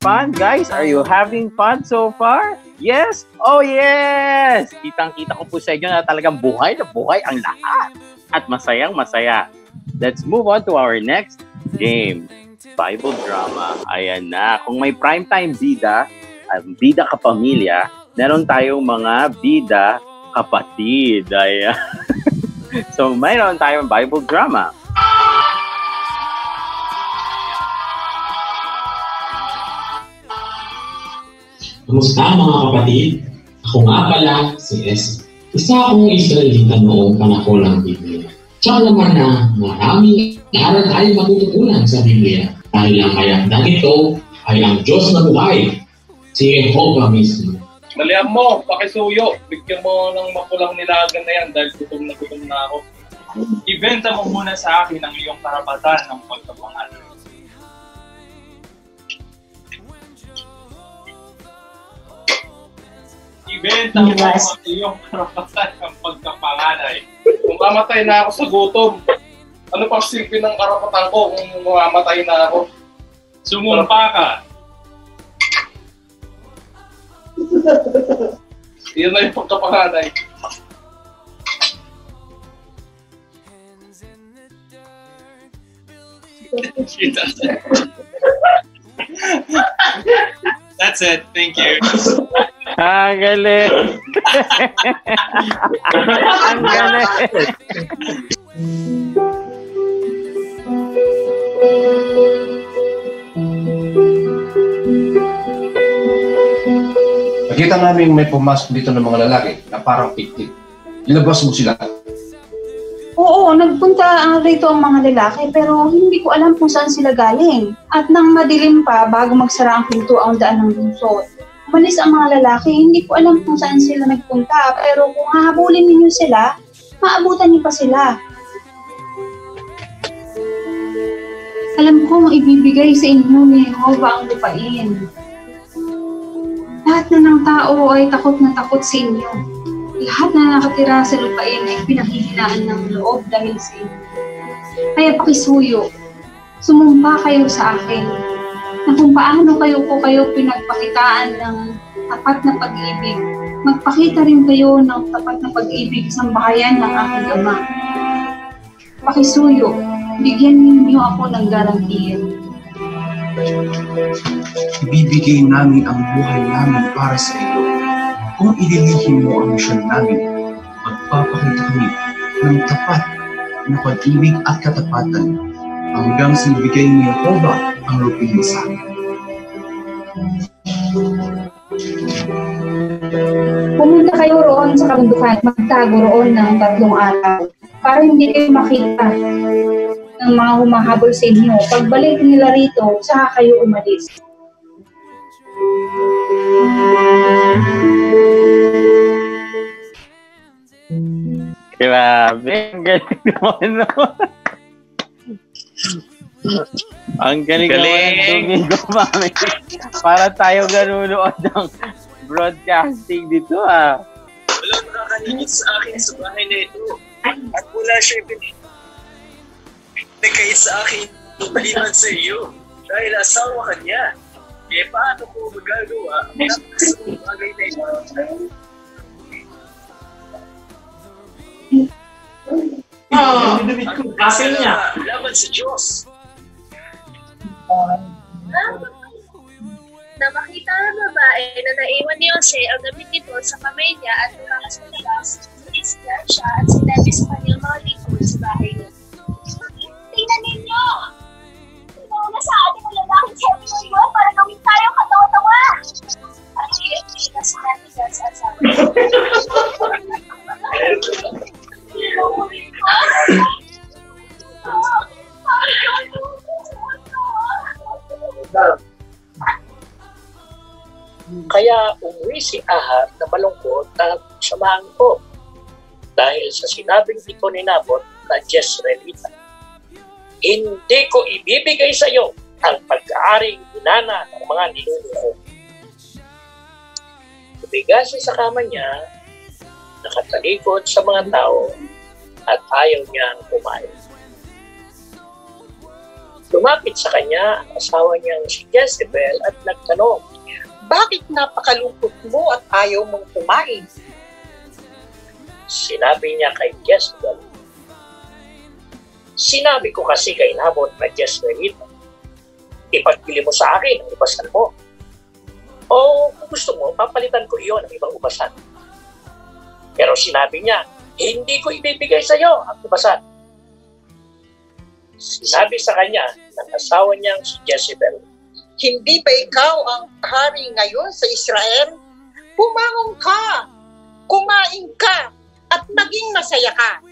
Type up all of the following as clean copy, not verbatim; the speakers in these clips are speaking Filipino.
fun, guys? Are you having fun so far? Yes? Oh, yes! Kitang-kita ko po sa inyo na talagang buhay na buhay ang lahat. At masayang masaya. Let's move on to our next game. Bible drama. Ayan na. Kung may primetime bida, bida kapamilya, meron tayong mga bida kapatid. Ayan. So, mayroon tayong Bible drama. Kamusta mga kapatid? Ako nga pala si S. Isa akong Israelita noong panahon ng Biblia. Tsaka naman na maraming aral tayong matututunan sa Biblia. Dahil ang kayakda nito ay ang Diyos na buhay, si Jehovah mismo. Dalihan mo, pakisuyo. Bigyan mo ng makulang nilagan na yan dahil gutom na ako. Ibenta mo muna sa akin ang iyong karapatan ng pagkapangalan. Ibenta mo ang iyong karapatan ng pagkapanganay. Kung mamatay na ako sa gutom, ano pang silbi ng karapatan ko kung mamatay na ako? Sumumpa ka. Iyon na yung pagkapanganay. That's it. Thank you. Ang galing. Ang galing. Nakita namin may pumasok dito ng mga lalaki na parang piktik. Ilabas mo sila. Oo, nagpunta rito ang mga lalaki pero hindi ko alam kung saan sila galing. At nang madilim pa bago magsara ang pinto ang daan ng lungsod. Umalis ang mga lalaki, hindi ko alam kung saan sila nagpunta pero kung hahabulin ninyo sila, maabutan niyo pa sila. Alam kong ibibigay sa inyo ni Jehovah ang lupain. Lahat na ng tao ay takot na takot sa inyo. Lahat na nakatira sa lupain ay pinanghihinaan ng loob dahil sa inyo. Kaya pakisuyo, sumumpa kayo sa akin na kung paano kayo pinagpakitaan ng tapat na pag-ibig. Magpakita rin kayo ng tapat na pag-ibig sa bahayan ng aking Ama. Pakisuyo, bigyan ninyo ako ng garantiya. Ibibigay namin ang buhay namin para sa iyo. Kung ililihim mo ang misyon namin, magpapakita kami ng tapat na pag-ibig at katapatan hanggang sa ibigay ni Jehovah ang lupain sa amin. Pumunta kayo roon sa kabundukan, magtago roon ng 3 araw para hindi kayo makita ng mga humahabol sa inyo. Pagbalik nila rito, saka kayo umalis. Grabe, ang galing naman naman. Ang galing naman ng Domingo Mami. Para tayo ganunood ng broadcasting dito ah. Walang nakakaligid sa akin sa bahay na ito. At wala siya nagkait sa akin maliban sa iyo. Dahil asawa ka niya. Kaya paano ko magagawa ang napakasang bagay na ito? Asin niya. Laban sa Diyos. Na makita ng babae na naiwan ni Jose ang damit nito sa kamay niya at lumakas na labas, inisgan siya at sinabi sa kanyang mga lingkod sa bahay niya. Tingnan ninyo! Tinauna sa atin ang lalaking sabi mo yun para gawin tayong katawa-tawa! At iyon sinabi niya sa asawa niya. Kaya umuwi si Ahab na malungkot at samahan ko dahil sa sinabing ito ni Nabot na Jezreelita. Hindi ko ibibigay sa iyo ang pag-aaring inana ng mga ninuno ko. Tumigas sa kama niya, nakatalikod sa mga tao at ayaw niyang kumain. Lumapit sa kanya ang asawa niyang si Jezebel at nagtanong nagtanong, bakit napakalungkot mo at ayaw mong kumain? Sinabi niya kay Jezebel, sinabi ko kasi kay Nabot na Jezreelita, ipagpili mo sa akin ang ubasan mo. O kung gusto mo, papalitan ko iyon ng ibang ubasan. Pero sinabi niya, hindi ko ibibigay sa iyo ang ubasan. Sinabi sa kanya ng asawa niyang si Jezebel, hindi ba ikaw ang hari ngayon sa Israel? Bumangon ka, kumain ka, at maging masaya ka.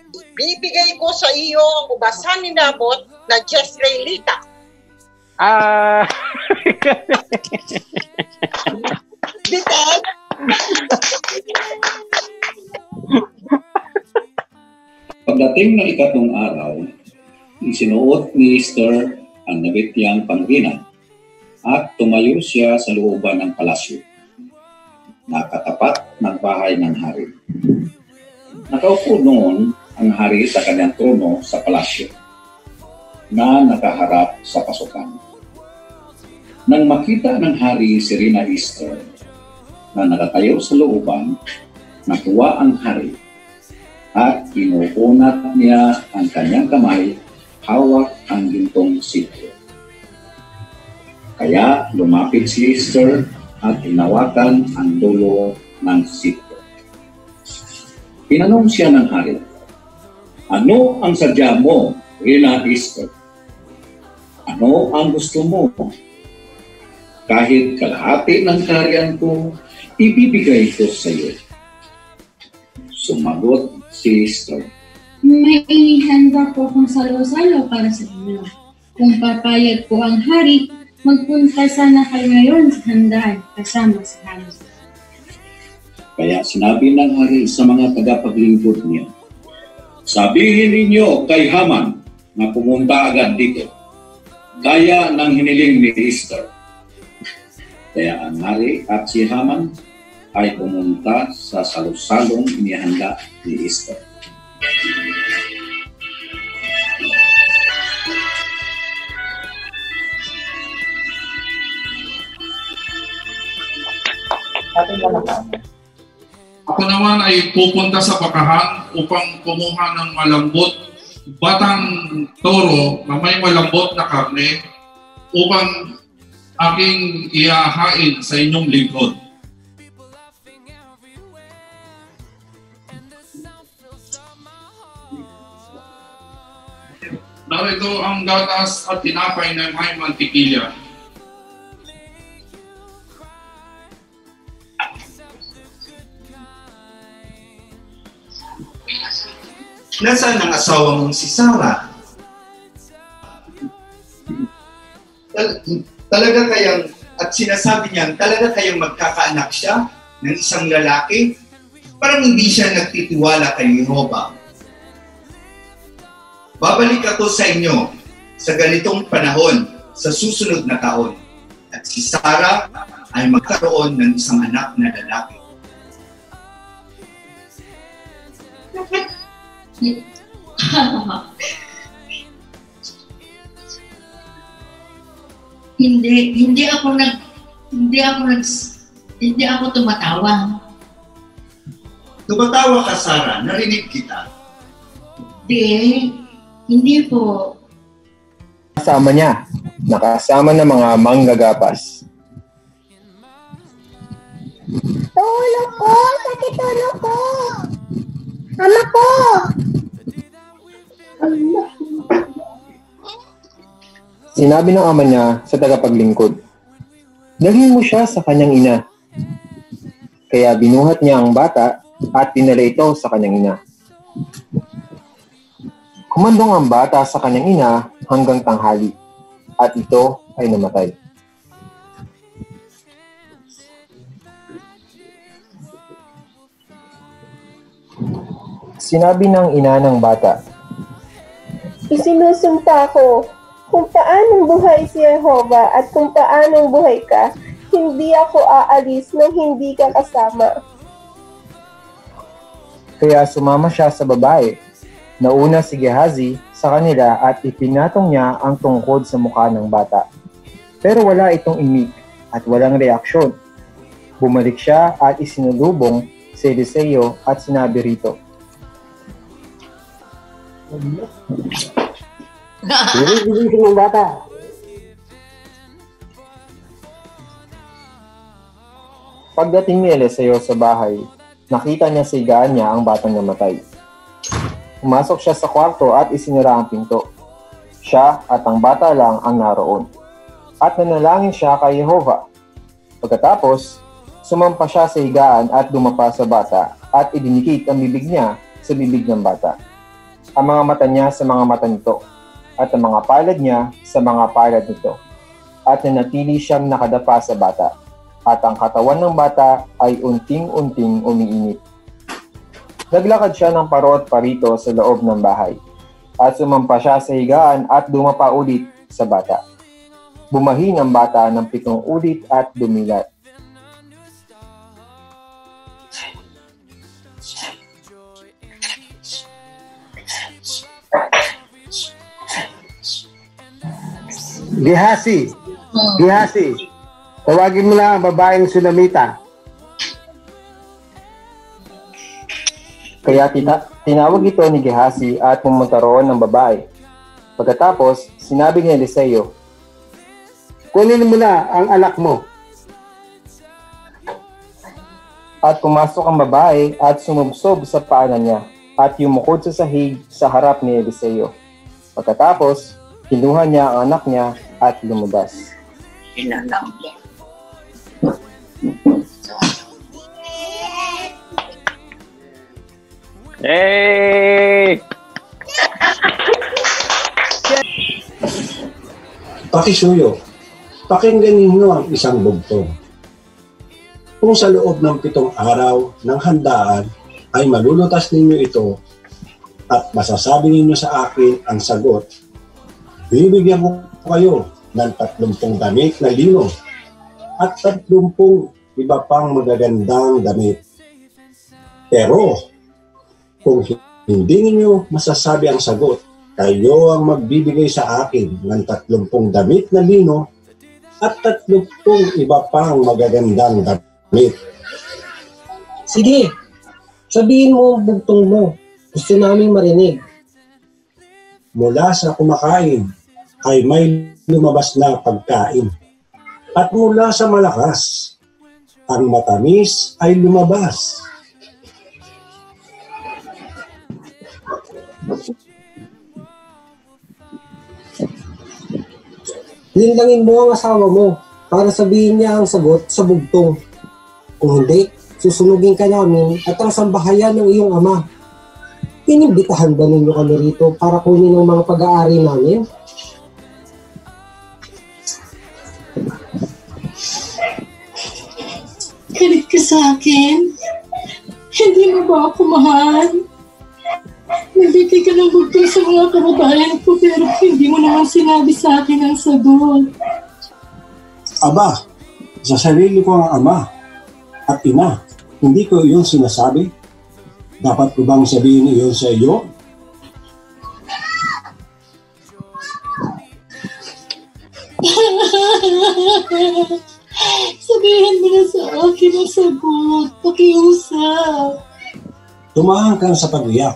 Ibibigay ko sa iyo ang ubasan ni Nabot na Jezreelita. Bitet? Pagdating ng ikatlong araw, isinuot ni Esther ang nabitiyang pangina at tumayo siya sa looban ng palasyo, nakatapat ng bahay ng hari. Nakaupo noon ang hari sa kanyang trono sa palasyo na nakaharap sa pasukan. Nang makita ng hari si Rina Esther na nakatayo sa looban, natuwa ang hari at inuunat niya ang kanyang kamay hawak ang gintong sityo. Kaya lumapit si Esther at inawakan ang dulo ng sityo. Tinanong siya ng hari, ano ang sadya mo, Rina Esther? Ano ang gusto mo? Kahit kalahati ng kaharian ko, ibibigay ko sa iyo. Sumagot si Esther, may inihanda po kong salo-salo para sa inyo. Kung papayag po ang hari, magpunta sana kayo ngayon sa handaan kasama sa Haman. Kaya sinabi ng hari sa mga tagapaglingkod niya, sabihin ninyo kay Haman na pumunta agad dito, gaya ng hiniling ni Esther. Kaya ang hari at si Haman ay pumunta sa salusalong inihanda ni Esther. Ako naman ay pupunta sa bakahan upang kumuha ng malambot, batang toro na may malambot na karne upang aking ihahain sa inyong lingkod. Narito ang gatas at tinapay na may mantikilya. Nasaan ang asawa mong si Sarah? Talaga kayang, at sinasabi niya, talaga kayang magkakaanak siya ng isang lalaki? Parang hindi siya nagtitiwala kay Jehovah. Babalik ako sa inyo sa ganitong panahon sa susunod na taon. At si Sarah ay magkaroon ng isang anak na lalaki. Hindi ako tumatawa. Tumatawa ka, Sarah. Narinig kita. Hindi po. Kasama niya, nakasama ng mga manggagapas. Tulo ko! Sakit tulo ko! Ama ko! Sinabi ng ama niya sa tagapaglingkod, dalhin mo siya sa kanyang ina. Kaya binuhat niya ang bata at dinala ito sa kanyang ina. Kumandong ang bata sa kanyang ina hanggang tanghali, at ito ay namatay. Sinabi ng ina ng bata, Isinusumpa ko, kung paanong buhay si Jehovah at kung paanong buhay ka, hindi ako aalis nang hindi ka kasama. Kaya sumama siya sa babae. Nauna si Gehazi sa kanila at ipinatong niya ang tungkod sa mukha ng bata. Pero wala itong imik at walang reaksyon. Bumalik siya at isinulubong si Eliseo at sinabi rito, Gigising ng bata. Pagdating ni Eliseo sa bahay, nakita niya sa higaan niya ang batang namatay. Pumasok siya sa kwarto at isinara ang pinto. Siya at ang bata lang ang naroon. At nanalangin siya kay Jehova. Pagkatapos, sumampa siya sa higaan at dumapa sa bata at idinikit ang bibig niya sa bibig ng bata. Ang mga mata niya sa mga mata nito at ang mga palad niya sa mga palad nito. At nanatili siyang nakadapa sa bata. At ang katawan ng bata ay unting-unting umiinit. Naglakad siya ng paro at parito sa loob ng bahay. At sumampa siya sa higaan at dumapa ulit sa bata. Bumahin ang bata ng 7 ulit at dumilat. Gehasi! Gehasi! Tawagin mo lang ang babaeng Sunamita. Kaya tinawag ito ni Gehasi at pumunta roon ng babae. Pagkatapos, sinabi ni Eliseo, kunin mo na ang anak mo. At pumasok ang babae at sumubsob sa paanan niya at yumukod sa sahig sa harap ni Eliseo. Pagkatapos, kinuha niya ang anak niya at lumabas. Hey! Pakisuyo, pakinggan ninyo ang isang bugtong. Kung sa loob ng 7 araw ng handaan ay malulutas ninyo ito at masasabi ninyo sa akin ang sagot, bibigyan ko kayo ng 30 damit na lino at 30 iba pang magagandang damit. Pero kung hindi ninyo masasabi ang sagot, kayo ang magbibigay sa akin ng 30 damit na lino at 30 iba pang magagandang damit. Sige, sabihin mo ang bugtong mo. Gusto namin marinig. Mula sa kumakain ay may lumabas na pagkain. At mula sa malakas, ang matamis ay lumabas. Linlangin mo ang asawa mo para sabihin niya ang sagot sa bugtong. Kung hindi, susunugin ka namin at ang sambahayan ng iyong ama. Inimbitahan ba ninyo kami rito para kunin ang mga pag-aari namin? Galit ka sa akin? Hindi mo ba ako mahal? Nagbigay ka ng bugtong sa mga kababayan ko pero hindi mo naman sinabi sa akin ang sagot. Aba, sa sarili ko ang ama at ina, hindi ko iyon sinasabi. Dapat ko bang sabihin iyon sa iyo? Sabihin mo na sa akin ang sagot. Pakiusap. Tumahan ka sa pag-iyak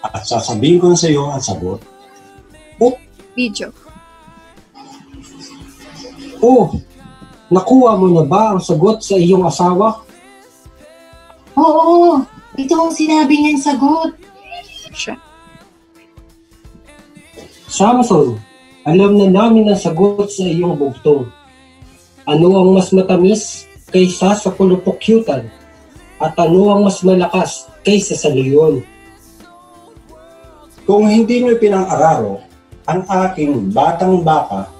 at sasabihin ko na sa iyo ang sagot. Video. Nakuha mo na ba ang sagot sa iyong asawa? Oo, ito ang sinabi niyang sagot. Siya. Samson, alam na namin ang sagot sa iyong bugtong. Ano ang mas matamis kaysa sa pulupukyutan? At ano ang mas malakas kaysa sa leon? Kung hindi niyo pinang-araro ang aking batang baka,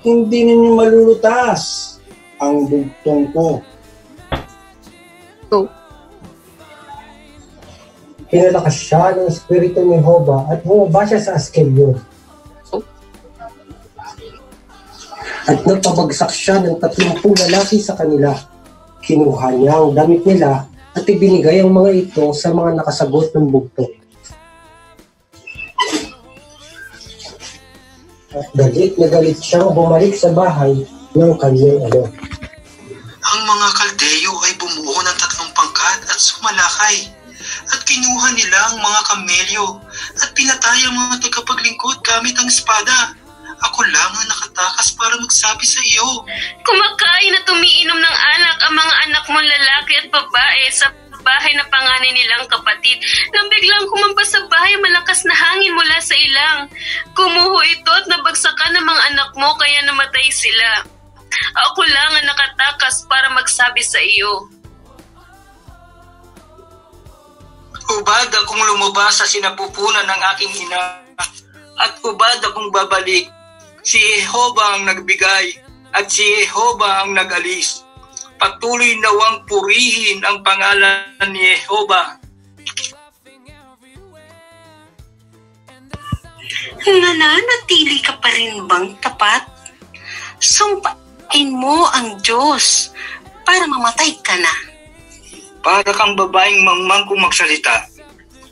hindi ninyo malulutas ang bugtong ko. Pinalakas siya ng Espiritu ni Jehova at bumaba siya sa Askelyon. At nagpabagsak siya ng 30 lalaki sa kanila. Kinuha niya ang damit nila at ibinigay ang mga ito sa mga nakasagot ng bugtong. At galit na galit siyang bumalik sa bahay ng kanyang ama. mga Kaldeo ay bumuo ng 3 pangkat at sumalakay. At kinuha nila ang mga kamelyo at pinatay ang mga tagapaglingkod gamit ang espada. Ako lang ang nakatakas para magsabi sa iyo. Kumakain at umiinom ng alak ang mga anak mong lalaki at babae sa bahay na panganay nilang kapatid. Nang biglang kumampas sa bahay, malakas na hangin mula sa ilang. Kumuho ito at nabagsakan ng mga anak mo kaya namatay sila. Ako lang ang nakatakas para magsabi sa iyo. Hubad akong lumabas sa sinapupunan ng aking ina at hubad akong babalik. Si Jehovah ang nagbigay at si Jehovah ang nag-alis. Patuloy nawang purihin ang pangalan ni Jehovah. Nananatili ka pa rin bang tapat? Sumpain mo ang Diyos para mamatay ka na. Para kang babaeng mangmang kung magsalita.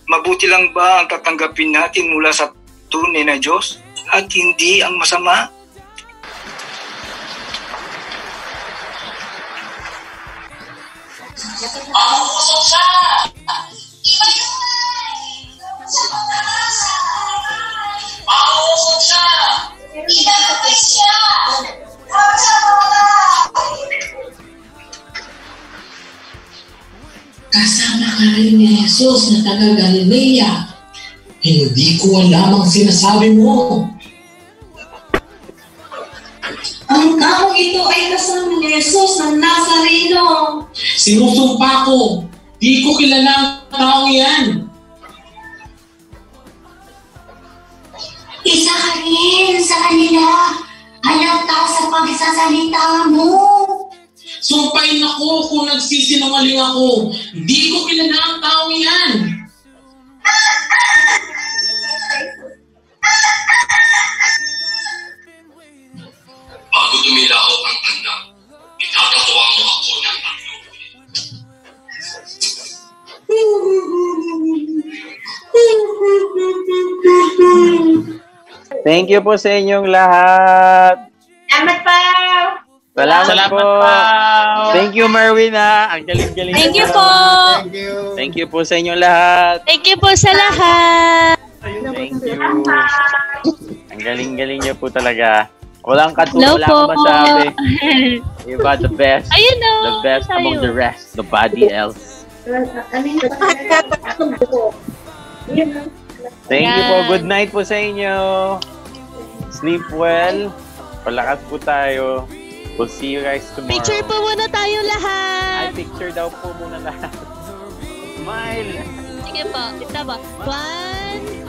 Mabuti lang ba ang tatanggapin natin mula sa tunay na Diyos at hindi ang masama? Kasama ka rin ni Jesus na taga Galilea. Hindi ko alam ang sinasabi mo. Ang taong ito ay kasama ni Jesus ng Nazareno. Sinusumpa ko. Di ko kilala ang taong yan. Isa ka rin sa kanila. Halata sa pagsasalita mo. Sumpain ako kung nagsisinungaling ako. Di ko kilala ang taong yan. Bago dumilaw ang tanda, itatatuwa mo ako ng Thank you po sa inyong lahat. Salamat pa! Salamat po. Thank you, Merwin, ha. Ang galing-galing. Thank you po. Thank you po sa inyong lahat. Thank you po sa lahat. Thank you. Ang galing-galing niyo po talaga. Walang Hello wala po. akong masabi. You're about the best. Ayun o. The best among the rest. Nobody else. Thank you po. Good night po sa inyo. Sleep well. Palakas po tayo. We'll see you guys tomorrow. Picture po muna tayo lahat. Ay, picture daw po muna lahat. Smile. Sige po. Ito ba? 1,